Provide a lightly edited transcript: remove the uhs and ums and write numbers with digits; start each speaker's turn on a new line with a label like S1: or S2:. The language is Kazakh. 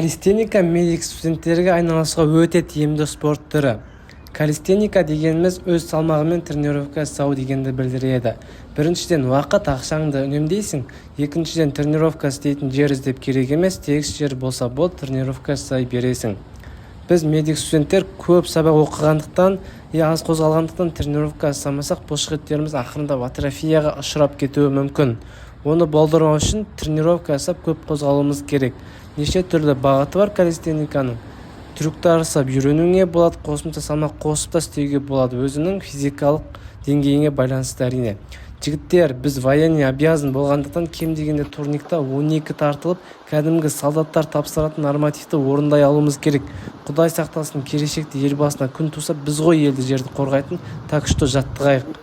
S1: Калистеника медик студенттерге айналысуға өте тиімді спорт түрі. Калистеника дегеніміз өз салмағымен тренировка жасау дегенді білдіреді. Біріншіден, уақыт ақшаңды үнемдейсің. Екіншіден, тренировка істейтін жер іздеп керек емес, тегіс жер болса болды, тренировка жасай бересің. Біз медик студенттер көп сабақ оқығандықтан, аз қозғалғандықтан тренировка жасамасақ, бұлшықеттеріміз ақырындап атрофияға ұшырап кетуі мүмкін. Оны болдырмау үшін тренировка жасап көп қозғалуымыз керек. Неше түрлі бағыты бар калистениканың. Трюктар жасап үйренуіңе болады, қосымша салмақ қосып та істеуге болады, өзінің физикалық деңгейіне байланысты әрине. Жігіттер, біз военный обязан болғандықтан кем дегенде турникта 12 тартылып, кәдімгі солдаттар тапсыратын нормативті орындай алуымыз керек. Құдай сақтасын, келешекте ел басына күн туса, біз ғой елді жерді қорғайтын, так что жаттығайық.